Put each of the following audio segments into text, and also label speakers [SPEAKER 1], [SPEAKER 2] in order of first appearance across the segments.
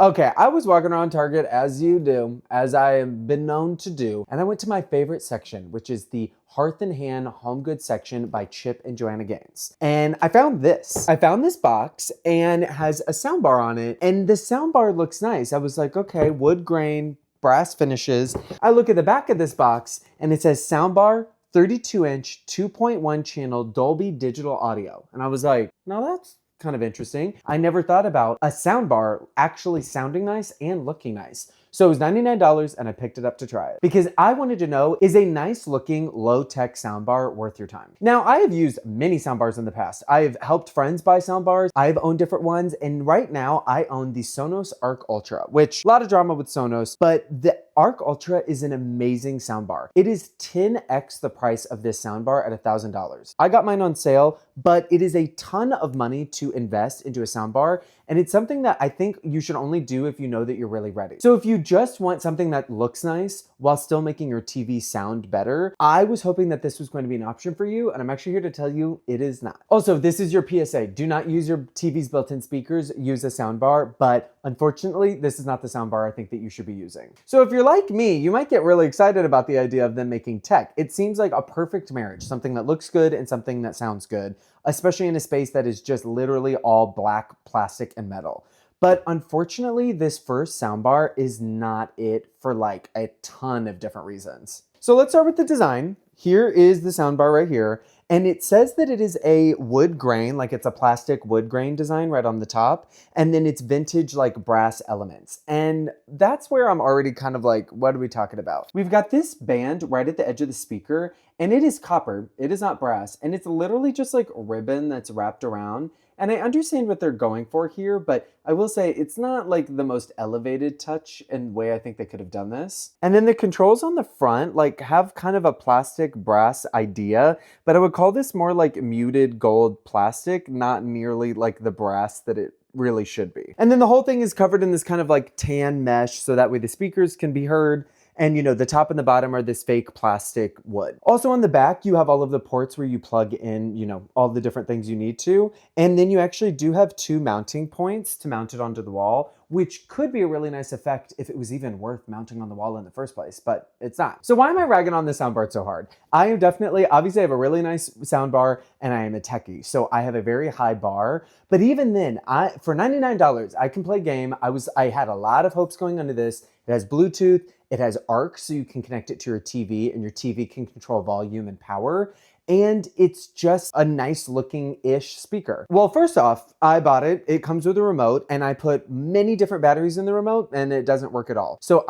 [SPEAKER 1] Okay, I was walking around Target as you do, as I have been known to do, and I went to my favorite section, which is the Hearth Hand home goods section by Chip and Joanna Gaines. And I found this. I found this box and it has a soundbar on it, and the soundbar looks nice. I was like, okay, wood grain, brass finishes. I look at the back of this box and it says soundbar, 32-inch, 2.1 channel Dolby digital audio. And I was like, no, that's kind of interesting. I never thought about a soundbar actually sounding nice and looking nice. So it was $99 and I picked it up to try it because I wanted to know, is a nice looking low-tech soundbar worth your time? Now, I have used many soundbars in the past. I've helped friends buy soundbars. I've owned different ones. And right now I own the Sonos Arc Ultra, which a lot of drama with Sonos, but the Arc Ultra is an amazing soundbar. It is 10x the price of this soundbar at $1,000. I got mine on sale, but it is a ton of money to invest into a soundbar. And it's something that I think you should only do if you know that you're really ready. So if you just want something that looks nice while still making your TV sound better, I was hoping that this was going to be an option for you. And I'm actually here to tell you it is not. Also, this is your PSA. Do not use your TV's built-in speakers, use a soundbar. But unfortunately, this is not the soundbar I think that you should be using. So if you're like me, you might get really excited about the idea of them making tech. It seems like a perfect marriage, something that looks good and something that sounds good, especially in a space that is just literally all black, plastic, and metal. But unfortunately, this first soundbar is not it for like a ton of different reasons. So let's start with the design. Here is the soundbar right here. And it says that it is a wood grain, like it's a plastic wood grain design right on the top. And then it's vintage like brass elements. And that's where I'm already kind of like, what are we talking about? We've got this band right at the edge of the speaker and it is copper. It is not brass. And it's literally just like ribbon that's wrapped around. And I understand what they're going for here, but I will say it's not like the most elevated touch and way I think they could have done this. And then the controls on the front like have kind of a plastic brass idea, but I would call this more like muted gold plastic, not nearly like the brass that it really should be. And then the whole thing is covered in this kind of like tan mesh so that way the speakers can be heard. And you know, the top and the bottom are this fake plastic wood. Also on the back, you have all of the ports where you plug in, you know, all the different things you need to. And then you actually do have two mounting points to mount it onto the wall, which could be a really nice effect if it was even worth mounting on the wall in the first place, but it's not. So why am I ragging on this soundbar so hard? I am definitely, obviously I have a really nice soundbar and I am a techie, so I have a very high bar. But even then, for $99, I can play game. I had a lot of hopes going into this. It has Bluetooth, it has ARC, so you can connect it to your TV and your TV can control volume and power. And it's just a nice looking-ish speaker. Well, first off, I bought it. It comes with a remote and I put many different batteries in the remote and it doesn't work at all. So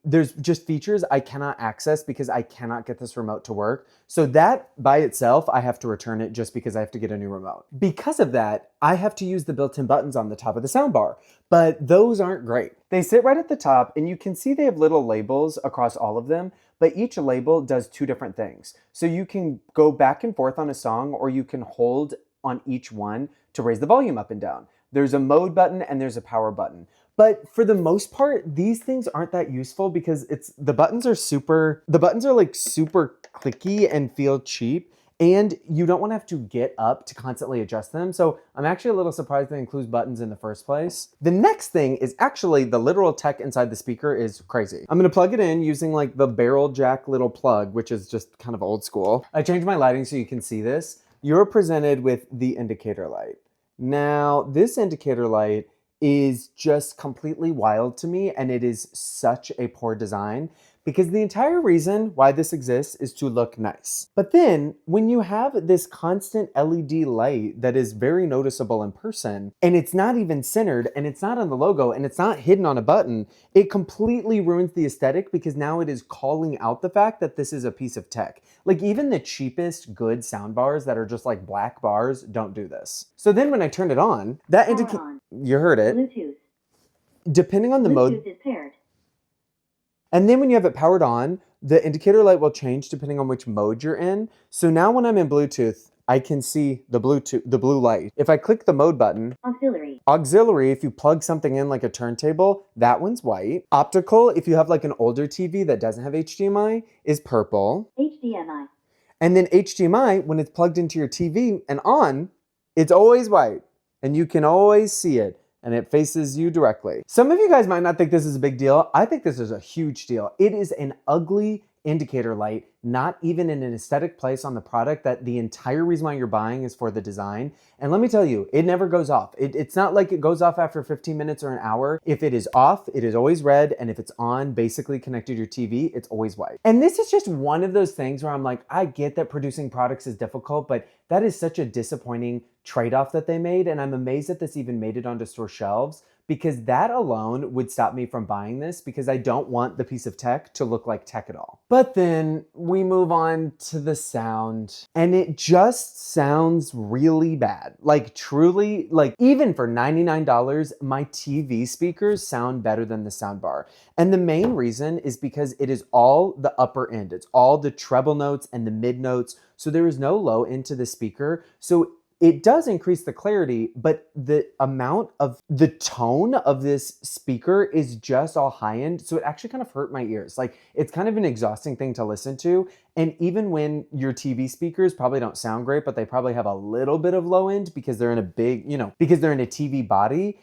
[SPEAKER 1] there's just features I cannot access because I cannot get this remote to work. So that by itself, I have to return it just because I have to get a new remote. Because of that, I have to use the built-in buttons on the top of the soundbar, but those aren't great. They sit right at the top and you can see they have little labels across all of them, but each label does two different things. So you can go back and forth on a song or you can hold on each one to raise the volume up and down. There's a mode button and there's a power button. But for the most part, these things aren't that useful because the buttons are like super clicky and feel cheap. And you don't want to have to get up to constantly adjust them. So I'm actually a little surprised they include buttons in the first place. The next thing is actually the literal tech inside the speaker is crazy. I'm gonna plug it in using like the barrel jack little plug, which is just kind of old school. I changed my lighting so you can see this. You're presented with the indicator light. Now, this indicator light is just completely wild to me, and it is such a poor design because the entire reason why this exists is to look nice. But then when you have this constant LED light that is very noticeable in person, and it's not even centered, and it's not on the logo, and it's not hidden on a button, it completely ruins the aesthetic because now it is calling out the fact that this is a piece of tech. Like even the cheapest good soundbars that are just like black bars don't do this. So then when I turned it on, that indicates, you heard it.
[SPEAKER 2] Bluetooth.
[SPEAKER 1] Depending on the mode.
[SPEAKER 2] Bluetooth is paired.
[SPEAKER 1] And then when you have it powered on, the indicator light will change depending on which mode you're in. So now when I'm in Bluetooth, I can see the blue light. If I click the mode button, auxiliary, if you plug something in like a turntable, that one's white. Optical, if you have like an older TV that doesn't have HDMI, is purple.
[SPEAKER 2] HDMI.
[SPEAKER 1] And then HDMI, when it's plugged into your TV and on, it's always white and you can always see it. and it faces you directly. Some of you guys might not think this is a big deal. I think this is a huge deal. It is an ugly indicator light, not even in an aesthetic place on the product, that the entire reason why you're buying is for the design. And let me tell you, it never goes off. It's not like it goes off after 15 minutes or an hour. If it is off, it is always red. And if it's on, basically connected to your TV, it's always white. And this is just one of those things where I'm like, I get that producing products is difficult, but that is such a disappointing trade-off that they made. And I'm amazed that this even made it onto store shelves, because that alone would stop me from buying this, because I don't want the piece of tech to look like tech at all. But then we move on to the sound, and it just sounds really bad. Like truly, like even for $99, my TV speakers sound better than the soundbar. And the main reason is because it is all the upper end. It's all the treble notes and the mid notes. So there is no low end to the speaker. So it does increase the clarity, but the amount of the tone of this speaker is just all high end. So it actually kind of hurt my ears. Like, it's kind of an exhausting thing to listen to. And even when your TV speakers probably don't sound great, but they probably have a little bit of low end because they're in a big, because they're in a TV body,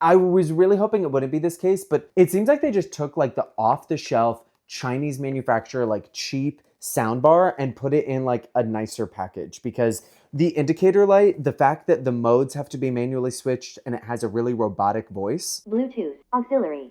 [SPEAKER 1] I was really hoping it wouldn't be this case, but it seems like they just took like the off the shelf Chinese manufacturer, like cheap soundbar, and put it in like a nicer package, because the indicator light, the fact that the modes have to be manually switched and it has a really robotic voice.
[SPEAKER 2] Bluetooth, auxiliary,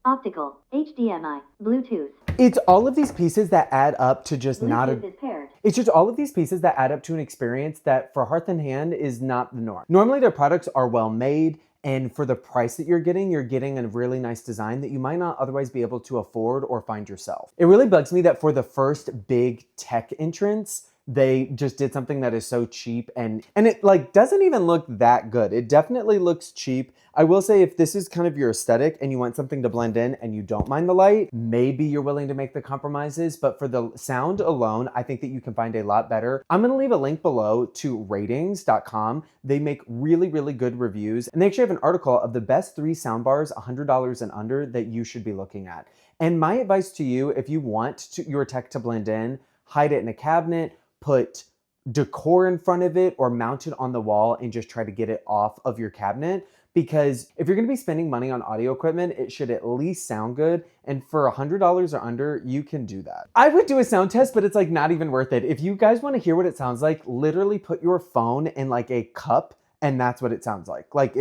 [SPEAKER 2] optical, HDMI, Bluetooth.
[SPEAKER 1] It's all of these pieces that add up to just
[SPEAKER 2] Bluetooth is paired.
[SPEAKER 1] It's just all of these pieces that add up to an experience that for Hearth and Hand is not the norm. Normally their products are well made, and for the price that you're getting a really nice design that you might not otherwise be able to afford or find yourself. It really bugs me that for the first big tech entrance, they just did something that is so cheap, and it like doesn't even look that good. It definitely looks cheap. I will say, if this is kind of your aesthetic and you want something to blend in and you don't mind the light, maybe you're willing to make the compromises. But for the sound alone, I think that you can find a lot better. I'm gonna leave a link below to RTINGS.com. They make really, really good reviews, and they actually have an article of the best 3 soundbars, $100 and under, that you should be looking at. And my advice to you, if you want your tech to blend in, hide it in a cabinet, put decor in front of it, or mount it on the wall and just try to get it off of your cabinet. Because if you're gonna be spending money on audio equipment, it should at least sound good. And for $100 or under, you can do that. I would do a sound test, but it's like not even worth it. If you guys wanna hear what it sounds like, literally put your phone in like a cup, and that's what it sounds like. Like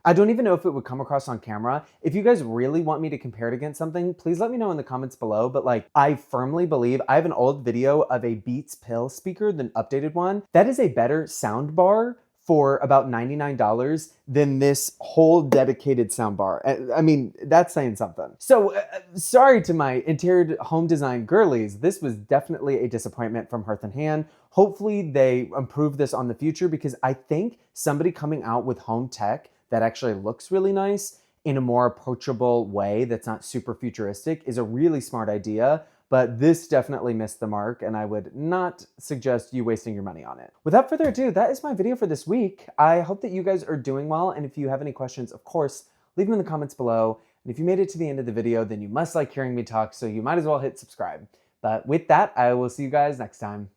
[SPEAKER 1] I don't even know if it would come across on camera. If you guys really want me to compare it against something, please let me know in the comments below. But like, I firmly believe, I have an old video of a Beats Pill speaker, the updated one. That is a better sound bar for about $99 than this whole dedicated soundbar. I mean, that's saying something. So sorry to my interior home design girlies. This was definitely a disappointment from Hearth and Hand. Hopefully they improve this on the future, because I think somebody coming out with home tech that actually looks really nice in a more approachable way that's not super futuristic is a really smart idea. But this definitely missed the mark, and I would not suggest you wasting your money on it. Without further ado, that is my video for this week. I hope that you guys are doing well, and if you have any questions, of course, leave them in the comments below. And if you made it to the end of the video, then you must like hearing me talk, so you might as well hit subscribe. But with that, I will see you guys next time.